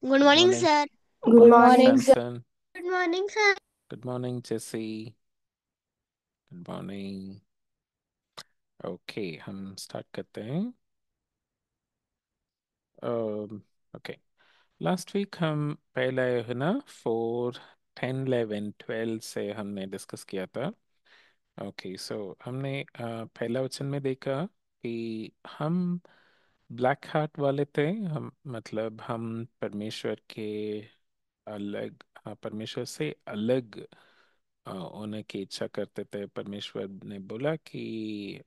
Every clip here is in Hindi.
Good Good morning morning. Sir. Good good morning, morning sir. Samson. Good morning sir. Good morning, Jesse. Good morning. Okay, हम स्टार्ट करते हैं. ओके. लास्ट वीक हम पहले है ना 4, 10, 11, 12 से हमने डिस्कस किया था. ओके, सो हमने पहला वचन में देखा कि हम ब्लैक हार्ट वाले थे. हम मतलब हम परमेश्वर के अलग, हाँ, परमेश्वर से अलग होने की इच्छा करते थे. परमेश्वर ने बोला कि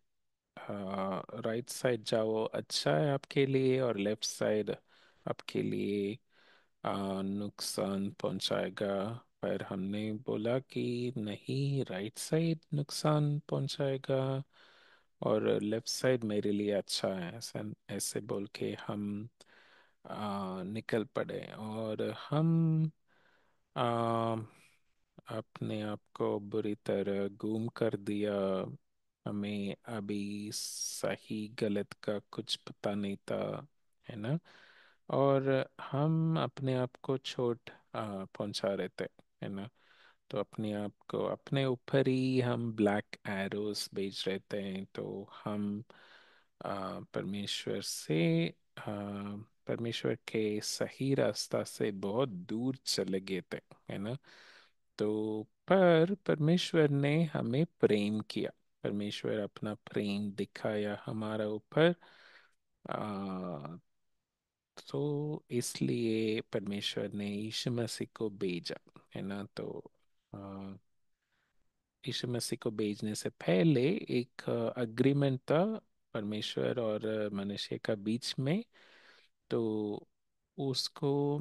राइट साइड जाओ, अच्छा है आपके लिए, और लेफ्ट साइड आपके लिए नुकसान पहुंचाएगा. पर हमने बोला कि नहीं, राइट साइड नुकसान पहुंचाएगा और लेफ्ट साइड मेरे लिए अच्छा है. ऐसा ऐसे बोल के हम निकल पड़े और हम आ, अपने आप को बुरी तरह गुम कर दिया. हमें अभी सही गलत का कुछ पता नहीं था, है ना. और हम अपने आप को चोट पहुंचा रहे थे, है ना. तो अपने आप को अपने ऊपर ही हम ब्लैक एरोस भेज रहे थे. तो हम परमेश्वर से परमेश्वर के सही रास्ता से बहुत दूर चले गए थे, है ना. तो पर परमेश्वर ने हमें प्रेम किया. परमेश्वर अपना प्रेम दिखाया हमारा ऊपर. आ, तो इसलिए परमेश्वर ने यीशु मसीह को भेजा, है ना. तो आ, यीशु मसीह को भेजने से पहले एक अग्रीमेंट था परमेश्वर और मनुष्य का बीच में. तो उसको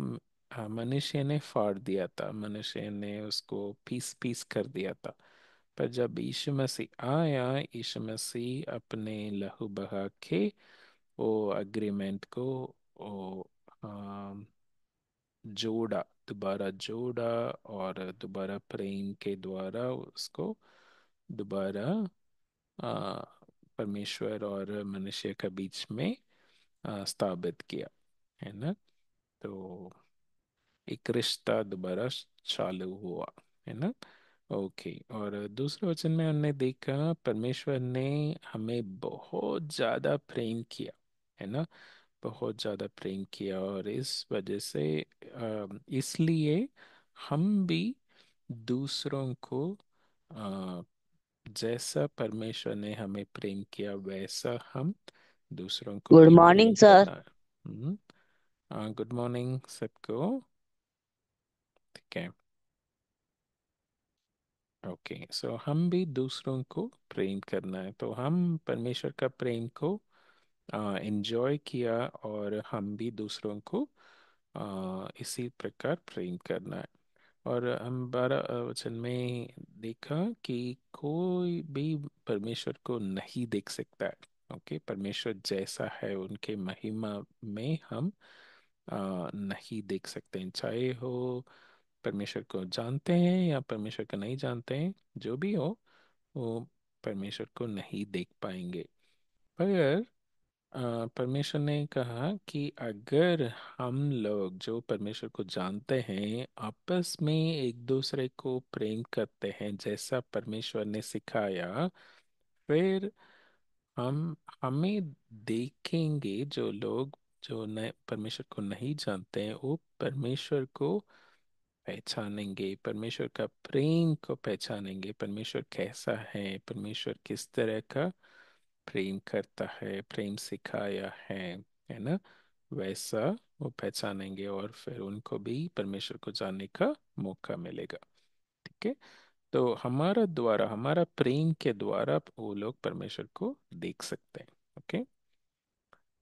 मनुष्य ने फाड़ दिया था. मनुष्य ने उसको पीस पीस कर दिया था. पर जब यीशु मसीह आया, यीशु मसीह अपने लहू बहा के वो अग्रीमेंट को वो जोड़ा, दोबारा जोड़ा, और दोबारा प्रेम के द्वारा उसको दोबारा आ, परमेश्वर और मनुष्य के बीच में स्थापित किया, है ना. तो एक रिश्ता दोबारा चालू हुआ, है ना. ओके. और दूसरे वचन में हमने देखा परमेश्वर ने हमें बहुत ज्यादा प्रेम किया, है ना. बहुत ज्यादा प्रेम किया और इस वजह से इसलिए हम भी दूसरों को अ, जैसा परमेश्वर ने हमें प्रेम किया वैसा हम दूसरों को गुड भी मॉर्निंग प्रेम सर। करना है. गुड मॉर्निंग सबको. ठीक है. ओके, सो हम भी दूसरों को प्रेम करना है. तो हम परमेश्वर का प्रेम को एंजॉय किया और हम भी दूसरों को इसी प्रकार प्रेम करना है. और हम 12 वचन में देखा कि कोई भी परमेश्वर को नहीं देख सकता है. ओके, परमेश्वर जैसा है उनके महिमा में हम नहीं देख सकते हैं. चाहे हो परमेश्वर को जानते हैं या परमेश्वर को नहीं जानते हैं, जो भी हो, वो परमेश्वर को नहीं देख पाएंगे. पर परमेश्वर ने कहा कि अगर हम लोग जो परमेश्वर को जानते हैं आपस में एक दूसरे को प्रेम करते हैं जैसा परमेश्वर ने सिखाया, फिर हम हमें देखेंगे जो लोग जो नए परमेश्वर को नहीं जानते हैं वो परमेश्वर को पहचानेंगे, परमेश्वर का प्रेम को पहचानेंगे. परमेश्वर कैसा है, परमेश्वर किस तरह का प्रेम करता है, प्रेम सिखाया है ना. वैसा वो पहचानेंगे और फिर उनको भी परमेश्वर को जानने का मौका मिलेगा. ठीक है. तो हमारा द्वारा, हमारा प्रेम के द्वारा वो लोग परमेश्वर को देख सकते हैं. ओके.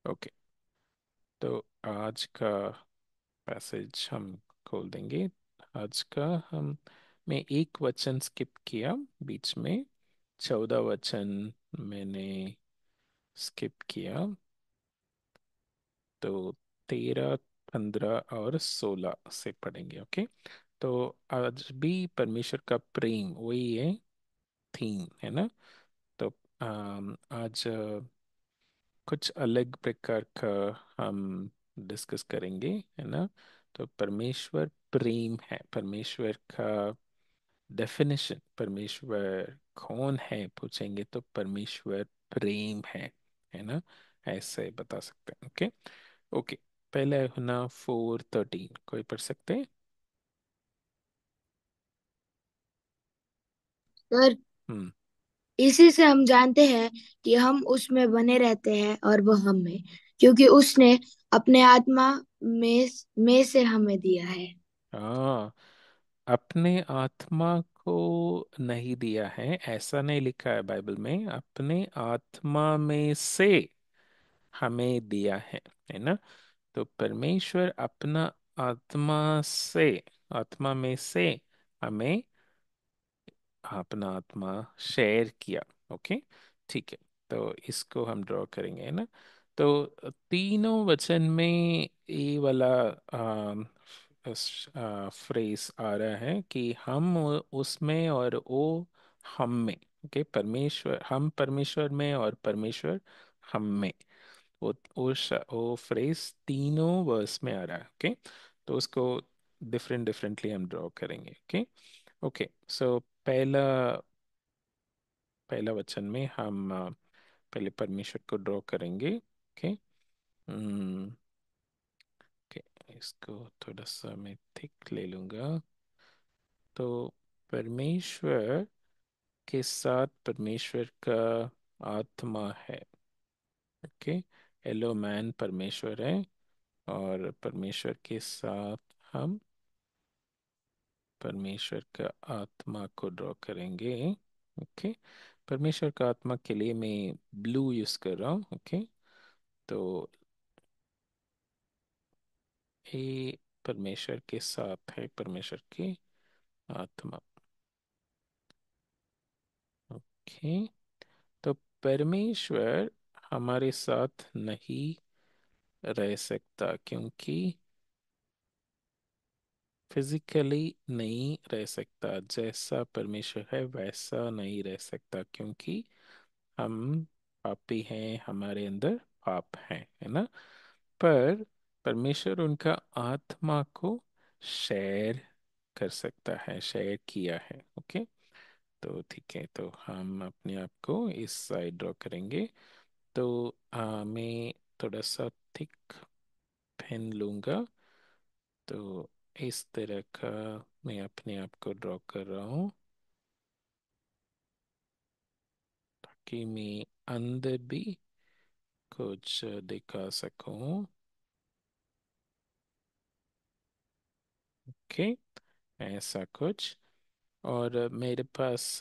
ओके. तो आज का पैसेज हम खोल देंगे. आज का हम मैं एक वचन स्किप किया बीच में. 14 वचन मैंने स्किप किया. तो 13, 15 और 16 से पढ़ेंगे. ओके. तो आज भी परमेश्वर का प्रेम वही है, थीम है ना. तो आज कुछ अलग प्रकार का हम डिस्कस करेंगे, है ना. तो परमेश्वर प्रेम है। परमेश्वर का डेफिनेशन, परमेश्वर कौन है पूछेंगे तो परमेश्वर प्रेम है ना। ऐसे बता सकते हैं। ओके। ओके। पहले है ना 4:13, कोई पढ़ सकते हैं? सर, हम्म। इसी से हम जानते हैं कि हम उसमें बने रहते हैं और वह हम में, क्योंकि उसने अपने आत्मा में से हमें दिया है। हाँ, अपने आत्मा को नहीं दिया है, ऐसा नहीं लिखा है बाइबल में, अपने आत्मा में से हमें दिया है ना। तो परमेश्वर अपना आत्मा से, आत्मा में से हमें अपना आत्मा शेयर किया। ओके। ठीक है। तो इसको हम ड्रॉ करेंगे, है ना। तो तीनों वचन में ये वाला फ्रेज आ रहा है कि हम उसमें और वो हम में। ओके। परमेश्वर, हम परमेश्वर में और परमेश्वर हम में। वो फ्रेज तीनों वर्स में आ रहा है। ओके। तो उसको डिफरेंट डिफरेंटली हम ड्रॉ करेंगे। ओके। ओके। सो पहला पहला वचन में हम पहले परमेश्वर को ड्रॉ करेंगे। ओके। ओके। इसको थोड़ा सा मैं थिक ले लूंगा। तो परमेश्वर के साथ परमेश्वर का आत्मा है। ओके। एलो मैन परमेश्वर है, और परमेश्वर के साथ हम परमेश्वर का आत्मा को ड्रॉ करेंगे। ओके। परमेश्वर का आत्मा के लिए मैं ब्लू यूज कर रहा हूँ। ओके। तो ये परमेश्वर के साथ है, परमेश्वर की आत्मा। ओके। तो परमेश्वर हमारे साथ नहीं रह सकता, क्योंकि फिजिकली नहीं रह सकता, जैसा परमेश्वर है वैसा नहीं रह सकता, क्योंकि हम पापी हैं, हमारे अंदर पाप है ना। पर परमेश्वर उनका आत्मा को शेयर कर सकता है, शेयर किया है। ओके। तो ठीक है, तो हम अपने आप को इस साइड ड्रॉ करेंगे। तो मैं थोड़ा सा थिक पेन लूंगा। तो इस तरह का मैं अपने आप को ड्रॉ कर रहा हूँ, ताकि मैं अंदर भी कुछ दिखा सकूं। ओके। ऐसा कुछ। और मेरे पास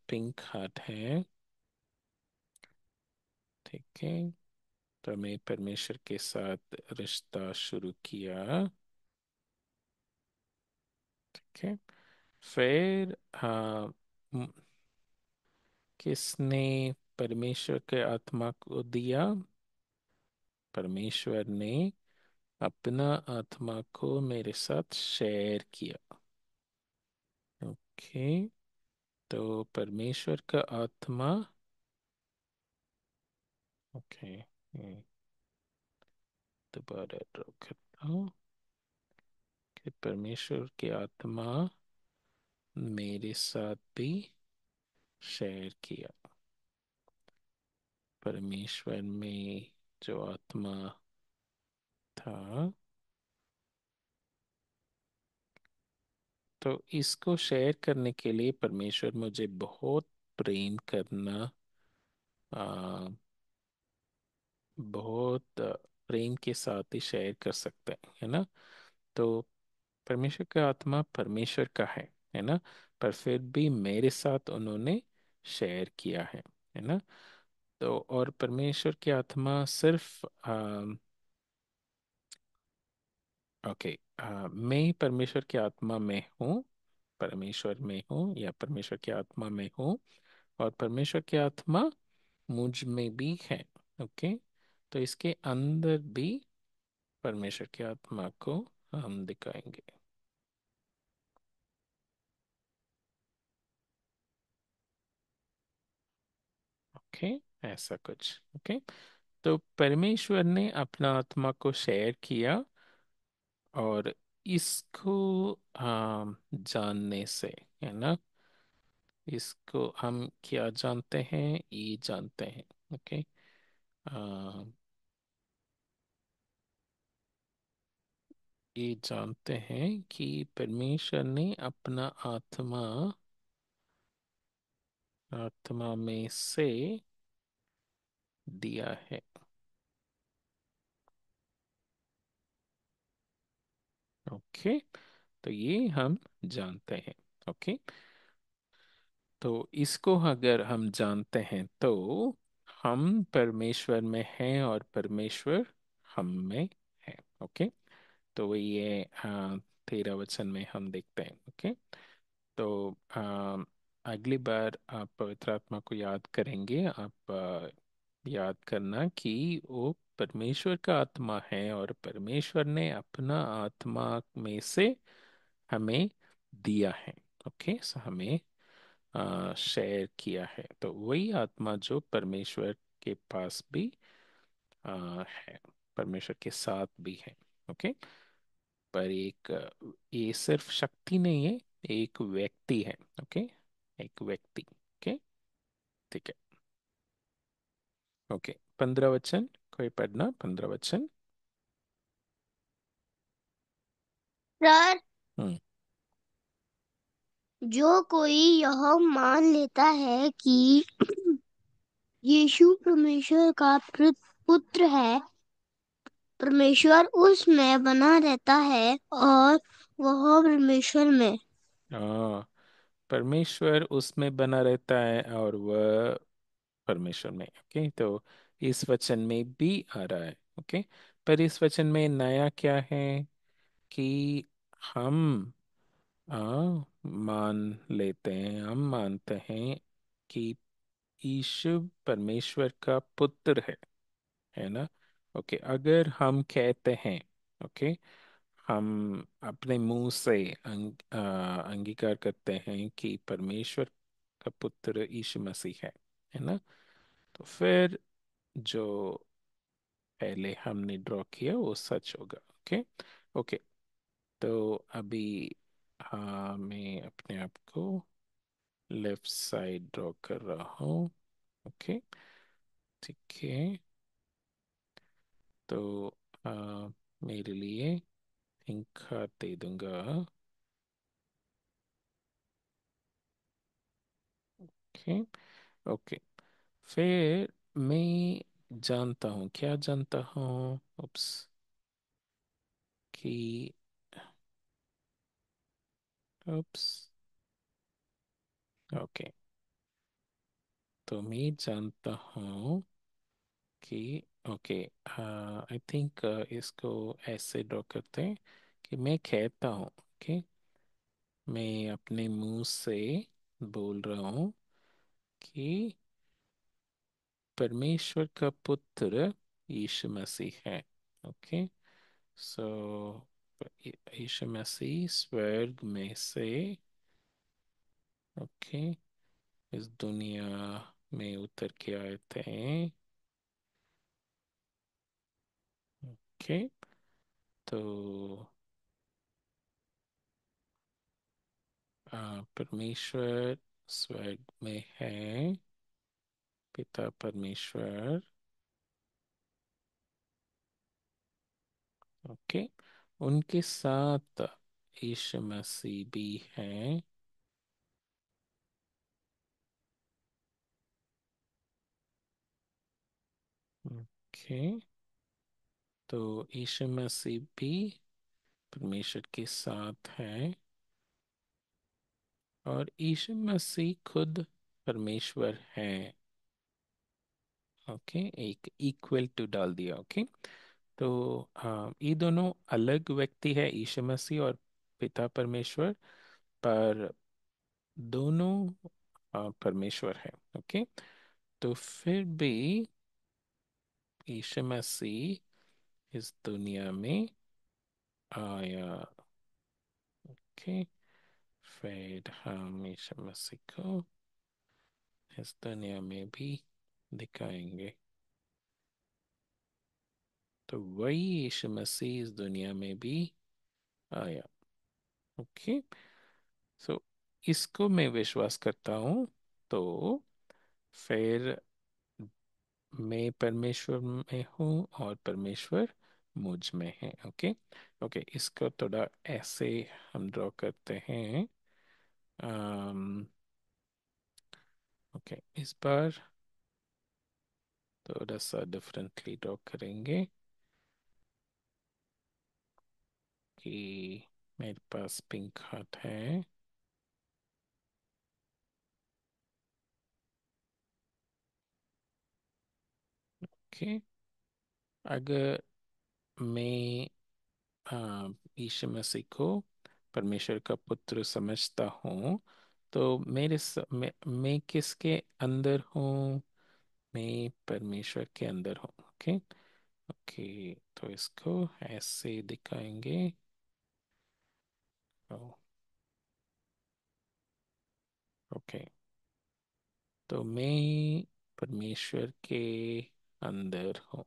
पिंक हार्ट है। ठीक है। तो मैं परमेश्वर के साथ रिश्ता शुरू किया। ठीक है। फिर म- किसने परमेश्वर के आत्मा को दिया? परमेश्वर ने अपना आत्मा को मेरे साथ शेयर किया। ओके। तो परमेश्वर का आत्मा। ओके। दोबारा ड्रॉ करता हूँ कि परमेश्वर की आत्मा मेरे साथ भी शेयर किया। परमेश्वर में जो आत्मा था, तो इसको शेयर करने के लिए परमेश्वर मुझे बहुत प्रेम करना, आ, बहुत प्रेम के साथ ही शेयर कर सकते हैं, है ना। तो परमेश्वर का आत्मा परमेश्वर का है ना। पर फिर भी मेरे साथ उन्होंने शेयर किया है ना। तो और परमेश्वर की आत्मा सिर्फ ओके, मैं परमेश्वर की आत्मा में हूँ, परमेश्वर में हूँ या परमेश्वर की आत्मा में हूँ, और परमेश्वर की आत्मा मुझ में भी है। ओके। तो इसके अंदर भी परमेश्वर की आत्मा को हम दिखाएंगे। ओके। ऐसा कुछ। ओके। तो परमेश्वर ने अपना आत्मा को शेयर किया, और इसको जानने से, है ना, इसको हम क्या जानते हैं, ये जानते हैं। ओके। ये जानते हैं कि परमेश्वर ने अपना आत्मा आत्मा में से दिया है। ओके। तो ये हम जानते हैं। ओके। तो इसको अगर हम जानते हैं तो हम परमेश्वर में हैं और परमेश्वर हम में है। ओके। तो ये 13 वचन में हम देखते हैं। ओके। तो अगली बार आप पवित्र आत्मा को याद करेंगे, आप याद करना कि वो परमेश्वर का आत्मा है और परमेश्वर ने अपना आत्मा में से हमें दिया है। ओके। सो हमें शेयर किया है, तो वही आत्मा जो परमेश्वर के पास भी है, परमेश्वर के साथ भी है। ओके। पर एक ये सिर्फ शक्ति नहीं है, एक व्यक्ति है। ओके। एक व्यक्ति। ओके। ठीक है। ओके। 15 वचन कोई पढ़ना, 15 वचन। सर, हम्म। जो कोई यह मान लेता है कि यीशु परमेश्वर का पुत्र है, परमेश्वर उसमें बना रहता है और वह परमेश्वर में। हाँ, परमेश्वर उसमें बना रहता है और वह परमेश्वर में। ओके। तो इस वचन में भी आ रहा है। ओके। पर इस वचन में नया क्या है कि हम मान लेते हैं, हम मानते हैं कि यीशु परमेश्वर का पुत्र है ना। ओके। अगर हम कहते हैं, ओके, हम अपने मुंह से अंगीकार करते हैं कि परमेश्वर का पुत्र यीशु मसीह है ना, तो फिर जो पहले हमने ड्रॉ किया वो सच होगा। ओके। ओके। तो अभी मैं अपने आप को लेफ्ट साइड ड्रॉ कर रहा हूँ। ओके। ठीक है। तो आ, मेरे लिए इंक दे दूंगा। ओके। ओके। फिर मैं जानता हूँ, क्या जानता हूँ, उप्स, कि उप्स। ओके। तो मैं जानता हूँ कि, ओके, आई थिंक इसको ऐसे ड्रॉ करते हैं कि मैं कहता हूँ, ओके, मैं अपने मुंह से बोल रहा हूँ कि परमेश्वर का पुत्र यीशु मसीह है। ओके। सो यीशु मसीह स्वर्ग में से, ओके, इस दुनिया में उतर के आए थे। ओके। तो परमेश्वर स्वर्ग में है, पिता परमेश्वर। ओके। उनके साथ यीशु मसीह भी हैं। ओके। तो यीशु मसीह भी परमेश्वर के साथ है और यीशु मसीह खुद परमेश्वर है। ओके। एक इक्वल टू डाल दिया। ओके। तो ये दोनों अलग व्यक्ति है, यीशु मसीह और पिता परमेश्वर, पर दोनों परमेश्वर है। ओके। तो फिर भी यीशु मसीह इस दुनिया में आया। ओके। फिर हम यीशु मसीह को इस दुनिया में भी दिखाएंगे। तो वही यीशु मसीह इस दुनिया में भी आया। ओके, सो इसको मैं विश्वास करता हूँ, तो फिर मैं परमेश्वर में हूँ और परमेश्वर मुझ में है। ओके। ओके, इसको थोड़ा ऐसे हम ड्रॉ करते हैं। ओके, इस बार थोड़ा सा डिफरेंटली ड्रॉ करेंगे कि मेरे पास पिंक हार्ट है। ओके, अगर मैं यीशु मसीह को परमेश्वर का पुत्र समझता हूँ, तो मैं किसके अंदर हूँ? मैं परमेश्वर के अंदर हूँ। ओके। ओके, तो इसको ऐसे दिखाएंगे। ओके, तो मैं परमेश्वर के अंदर हूँ।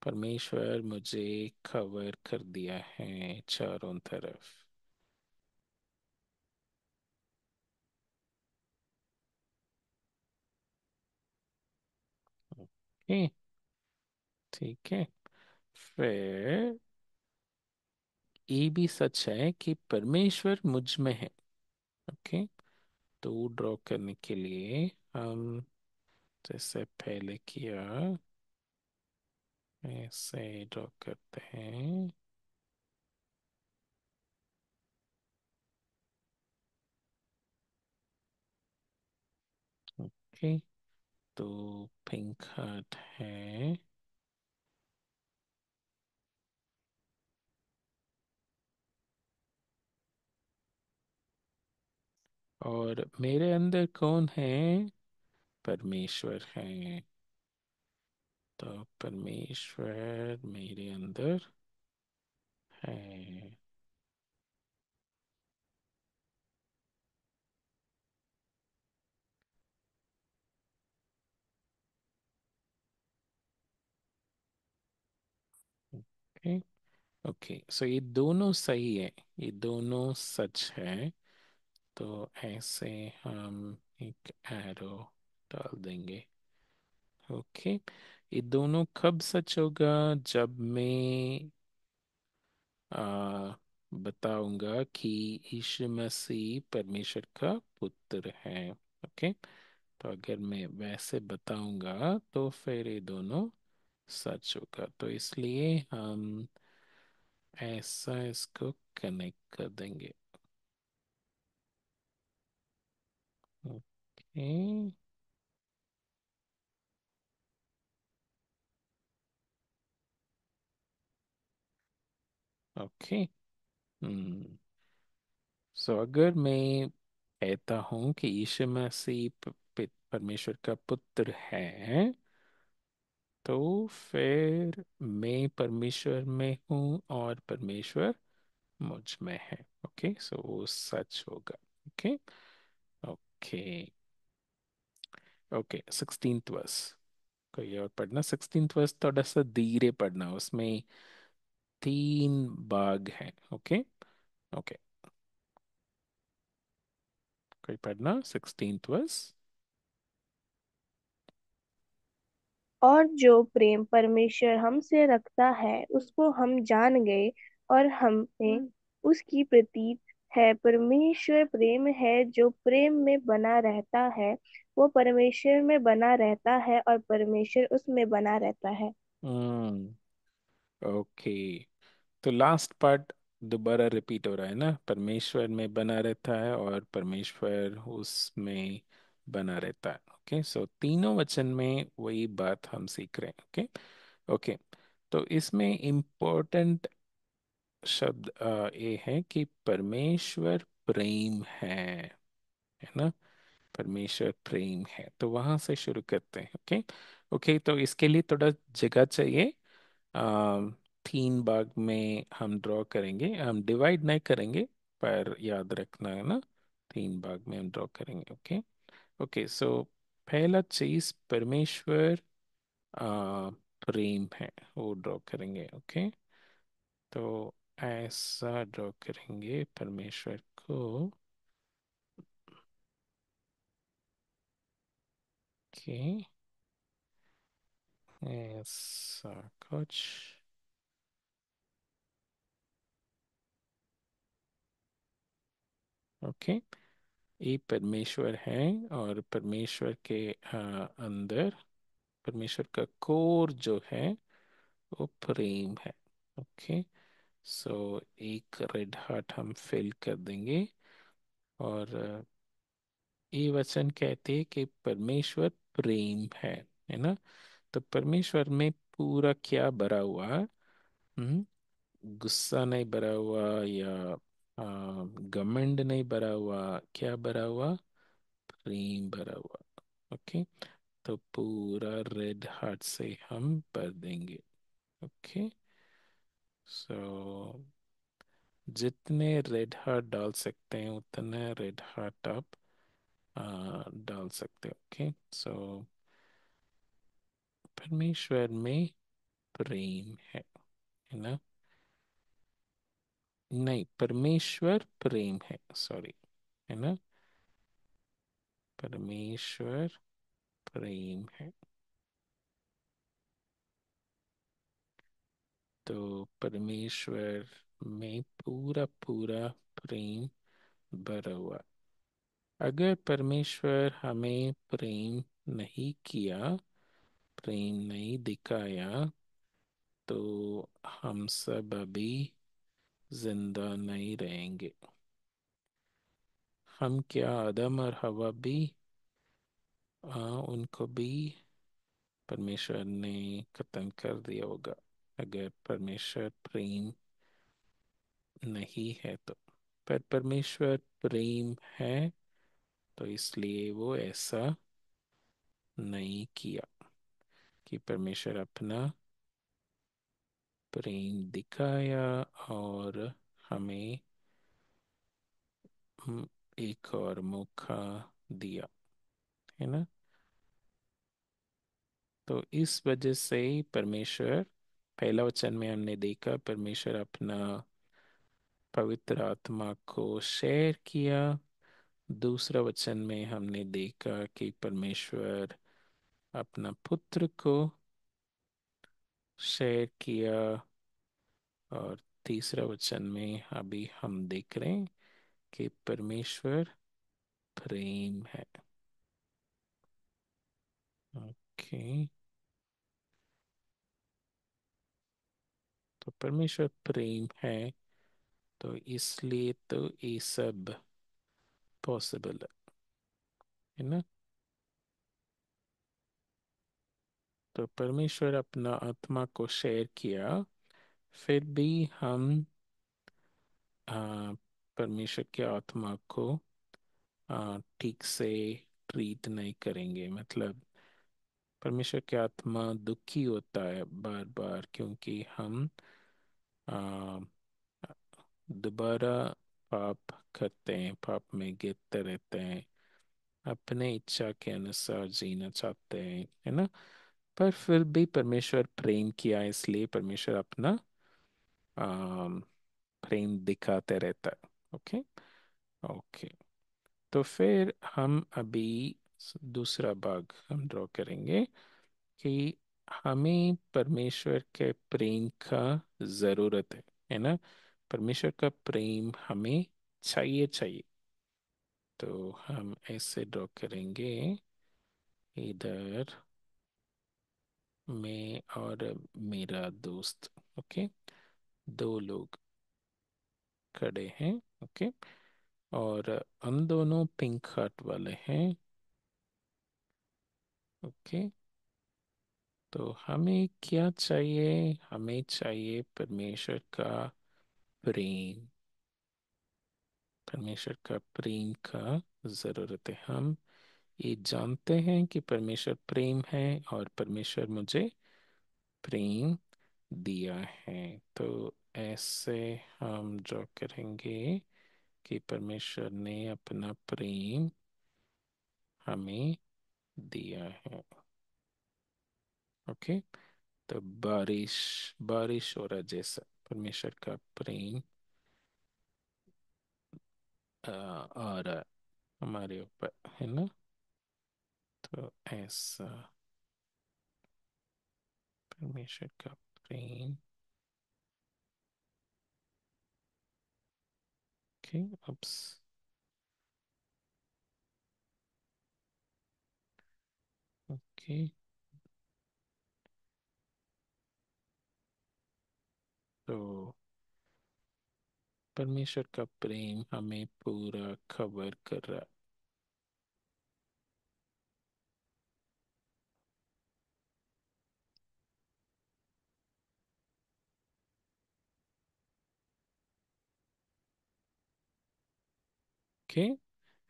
परमेश्वर मुझे कवर कर दिया है चारों तरफ। ओके, ठीक है। फिर ये भी सच है कि परमेश्वर मुझ में है। ओके, तो ड्रॉ करने के लिए हम जैसे पहले किया ऐसे ड्रॉ करते हैं। ओके, तो पिंक हार्ट है। और मेरे अंदर कौन है? परमेश्वर है। तो परमेश्वर मेरे अंदर है। ओके। ओके, सो ये दोनों सही है, ये दोनों सच है। तो ऐसे हम एक एरो डाल देंगे। ओके, ये दोनों कब सच होगा? जब मैं आ, बताऊंगा कि यीशु मसीह परमेश्वर का पुत्र है। ओके, तो अगर मैं वैसे बताऊंगा तो फिर ये दोनों सच होगा, तो इसलिए हम ऐसा इसको कनेक्ट कर देंगे। ओके। ओके। हम्म, सो अगर मैं कहता हूँ कि यीशु मसीह परमेश्वर का पुत्र है, तो फिर मैं परमेश्वर में हूँ और परमेश्वर मुझ में है। ओके, सो वो सच होगा। Okay. Okay. Okay, 16th verse कोई और पढ़ना। 16th वर्स थोड़ा सा धीरे पढ़ना, उसमें 3 भाग हैं। ओके। ओके, कोई पढ़ना 16th वर्स। और जो प्रेम परमेश्वर हमसे रखता है उसको हम जान गए और हमें उसकी प्रतीत है। परमेश्वर प्रेम है, जो प्रेम में बना रहता है वो परमेश्वर में बना रहता है और परमेश्वर उसमें बना रहता है। हम्म। ओके, तो लास्ट पार्ट दोबारा रिपीट हो रहा है ना, परमेश्वर में बना रहता है और परमेश्वर उसमें बना रहता है। ओके, सो तीनों वचन में वही बात हम सीख रहे हैं। ओके। ओके, तो इसमें इम्पोर्टेंट शब्द ये है कि परमेश्वर प्रेम है ना। परमेश्वर प्रेम है, तो वहां से शुरू करते हैं। ओके। ओके, तो इसके लिए थोड़ा जगह चाहिए। आ, 3 भाग में हम ड्रॉ करेंगे, हम डिवाइड नहीं करेंगे, पर याद रखना है ना, 3 भाग में हम ड्रॉ करेंगे। ओके। ओके, सो पहला चीज परमेश्वर आ, प्रेम है, वो ड्रॉ करेंगे। ओके, तो ऐसा ड्रॉ करेंगे परमेश्वर को। ओके, ऐसा कुछ। ओके, ये परमेश्वर है और परमेश्वर के अंदर परमेश्वर का कोर जो है वो प्रेम है। ओके, सो एक रेड हार्ट हम फिल कर देंगे। और ये वचन कहते हैं कि परमेश्वर प्रेम है ना। तो परमेश्वर में पूरा क्या भरा हुआ है? हम्म, गुस्सा नहीं भरा हुआ, या घमंड नहीं भरा हुआ, क्या भरा हुआ? प्रेम भरा हुआ। ओके, तो पूरा रेड हार्ट से हम भर देंगे। ओके, सो जितने रेड हार्ट डाल सकते हैं उतने रेड हार्ट आप डाल सकते हो। ओके, सो परमेश्वर में प्रेम है ना। नहीं, परमेश्वर प्रेम है, सॉरी, है ना। परमेश्वर प्रेम है। तो परमेश्वर में पूरा पूरा प्रेम भरा हुआ। अगर परमेश्वर हमें प्रेम नहीं किया, प्रेम नहीं दिखाया, तो हम सब अभी जिंदा नहीं रहेंगे। हम क्या, आदम और हवा भी, उनको भी परमेश्वर ने खत्म कर दिया होगा अगर परमेश्वर प्रेम नहीं है तो। पर परमेश्वर प्रेम है, तो इसलिए वो ऐसा नहीं किया कि परमेश्वर अपना प्रेम दिखाया और हमें एक और मौका दिया, है ना। तो इस वजह से ही परमेश्वर, पहला वचन में हमने देखा परमेश्वर अपना पवित्र आत्मा को शेयर किया। दूसरा वचन में हमने देखा कि परमेश्वर अपना पुत्र को शेयर किया। और तीसरा वचन में अभी हम देख रहे हैं कि परमेश्वर प्रेम है। ओके, तो परमेश्वर प्रेम है, तो इसलिए तो ये सब पॉसिबल है ना। तो परमेश्वर अपना आत्मा को शेयर किया, फिर भी हम आ, परमेश्वर के आत्मा को ठीक से ट्रीट नहीं करेंगे। मतलब परमेश्वर की आत्मा दुखी होता है बार बार, क्योंकि हम आ, दोबारा पाप करते हैं, पाप में गिरते रहते हैं, अपने इच्छा के अनुसार जीना चाहते हैं, है ना। पर फिर भी परमेश्वर प्रेम किया, इसलिए परमेश्वर अपना आम, प्रेम दिखाते रहता है। ओके, ओके, तो फिर हम अभी दूसरा भाग हम ड्रॉ करेंगे कि हमें परमेश्वर के प्रेम का जरूरत है ना। परमेश्वर का प्रेम हमें चाहिए चाहिए। तो हम ऐसे ड्रॉ करेंगे, इधर मैं और मेरा दोस्त। ओके, दो लोग खड़े हैं। ओके, और हम दोनों पिंक हार्ट वाले हैं। ओके, तो हमें क्या चाहिए? हमें चाहिए परमेश्वर का प्रेम। परमेश्वर का प्रेम का जरूरत है। हम ये जानते हैं कि परमेश्वर प्रेम है और परमेश्वर मुझे प्रेम दिया है। तो ऐसे हम ड्रॉ करेंगे कि परमेश्वर ने अपना प्रेम हमें दिया है। ओके, तो बारिश, बारिश हो रहा जैसा, परमेश्वर का प्रेम और हमारे ऊपर, है ना? तो ऐसा परमेश्वर का प्रेम। Okay, okay. तो परमेश्वर का प्रेम हमें पूरा कवर कर रहा। ओके,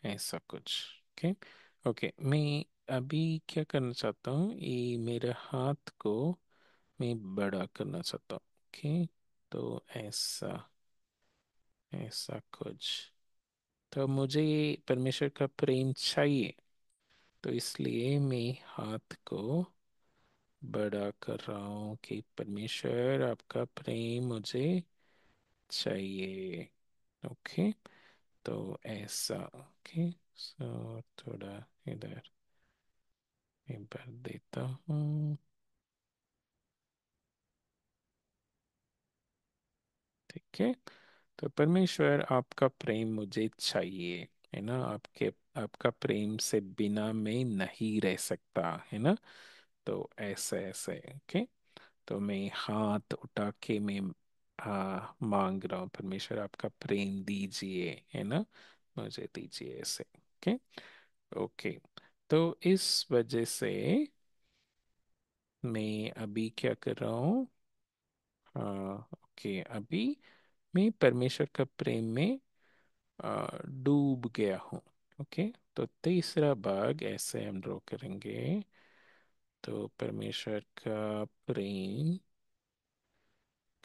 ऐसा कुछ। Okay, okay. मैं अभी क्या करना चाहता हूँ, ये मेरे हाथ को मैं बड़ा करना चाहता हूँ। ओके, तो ऐसा, ऐसा कुछ। तो मुझे ये परमेश्वर का प्रेम चाहिए, तो इसलिए मैं हाथ को बड़ा कर रहा हूँ कि परमेश्वर आपका प्रेम मुझे चाहिए। ओके, तो ऐसा। ओके, सो थोड़ा इधर मैं भर देता हूँ। ठीक है, तो परमेश्वर आपका प्रेम मुझे चाहिए, है ना? आपके आपका प्रेम से बिना मैं नहीं रह सकता, है ना? तो ऐसे ऐसे। ओके, तो मैं हाथ उठा के मैं मांग रहा हूँ, परमेश्वर आपका प्रेम दीजिए, है ना? मुझे दीजिए ऐसे। Okay, okay. तो इस वजह से मैं अभी क्या कर रहा हूँ, ओके, अभी मैं परमेश्वर का प्रेम में डूब गया हूँ। ओके, तो तीसरा भाग ऐसे हम ड्रॉ करेंगे। तो परमेश्वर का प्रेम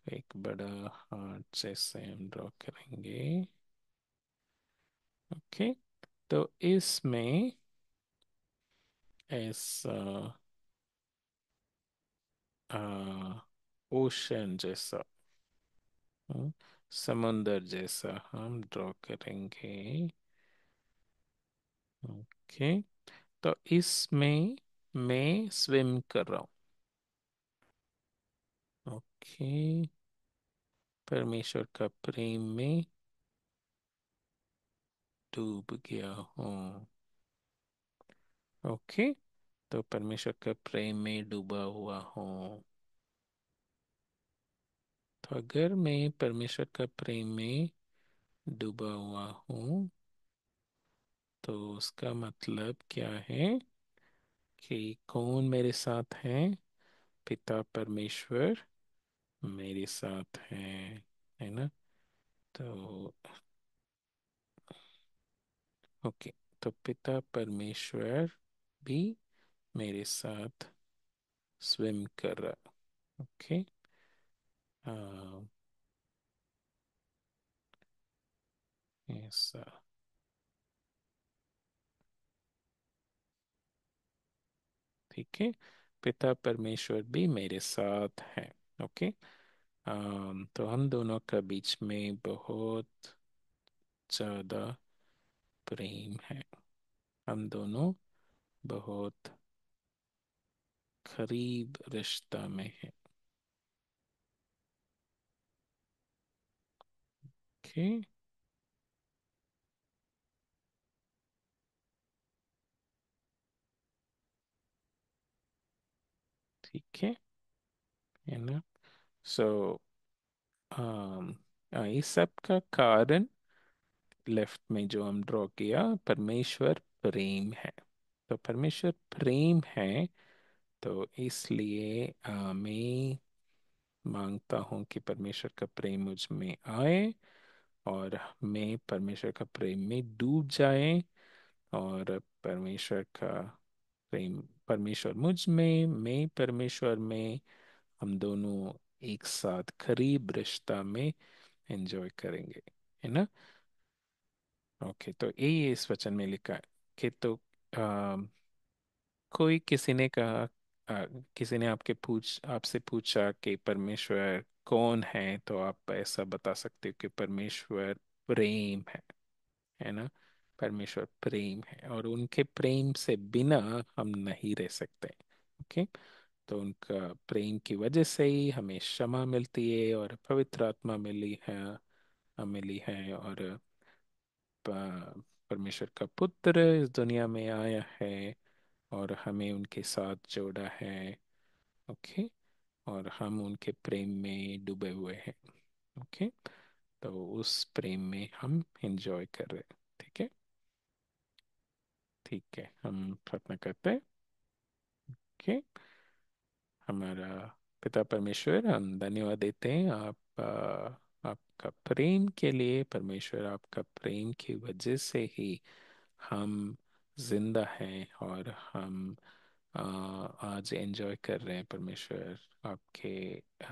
एक बड़ा हार्ट जैसे हम ड्रॉ करेंगे। ओके, तो इसमें ऐसा ओशन जैसा, समुंदर जैसा हम ड्रॉ करेंगे। ओके, तो इसमें मैं स्विम कर रहा हूँ। ओके, परमेश्वर का प्रेम में डूब गया हूँ। ओके, तो परमेश्वर का प्रेम में डूबा हुआ हूँ। तो अगर मैं परमेश्वर का प्रेम में डूबा हुआ हूँ, तो उसका मतलब क्या है कि कौन मेरे साथ है? पिता परमेश्वर मेरे साथ है ना? तो ओके, तो पिता परमेश्वर भी मेरे साथ स्विम कर रहा। ओके, ऐसा। ठीक है, पिता परमेश्वर भी मेरे साथ है। ओके, तो हम दोनों का बीच में बहुत ज़्यादा प्रेम है। हम दोनों बहुत करीब रिश्ता में है। ओके, ठीक है ना? सो इस सब का कारण लेफ्ट में जो हम ड्रॉ किया, परमेश्वर प्रेम है। तो परमेश्वर प्रेम है, तो इसलिए मैं मांगता हूँ कि परमेश्वर का प्रेम मुझ में आए और मैं परमेश्वर का प्रेम में डूब जाए, और परमेश्वर का प्रेम, परमेश्वर मुझ में, मैं परमेश्वर में, हम दोनों एक साथ करीब रिश्ता में एंजॉय करेंगे, है ना? ओके, तो यही इस वचन में लिखा है कि तो कोई किसी ने कहा, किसी ने आपसे पूछा कि परमेश्वर कौन है, तो आप ऐसा बता सकते हो कि परमेश्वर प्रेम है ना। परमेश्वर प्रेम है और उनके प्रेम से बिना हम नहीं रह सकते। ओके। तो उनका प्रेम की वजह से ही हमें क्षमा मिलती है और पवित्र आत्मा मिली है और परमेश्वर का पुत्र इस दुनिया में आया है और हमें उनके साथ जोड़ा है। ओके। और हम उनके प्रेम में डूबे हुए हैं। ओके। तो उस प्रेम में हम एंजॉय कर रहे हैं। ठीक है। ठीक है, हम प्रार्थना करते हैं। ओके। हमारा पिता परमेश्वर, हम धन्यवाद देते हैं आपका प्रेम के लिए। परमेश्वर, आपका प्रेम की वजह से ही हम जिंदा हैं और हम आज एंजॉय कर रहे हैं परमेश्वर, आपके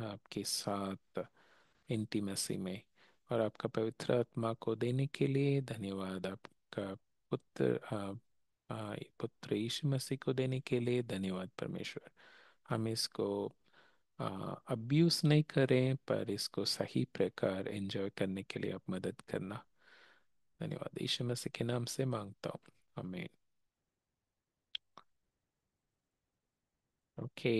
आपके साथ इंटीमेसी में। और आपका पवित्र आत्मा को देने के लिए धन्यवाद। आपका पुत्र पुत्र यीशु मसीह को देने के लिए धन्यवाद परमेश्वर। हम इसको अब्यूज नहीं करें, पर इसको सही प्रकार एंजॉय करने के लिए आप मदद करना। धन्यवाद यीशु मसीह के नाम से मांगता हूँ, आमीन। ओके।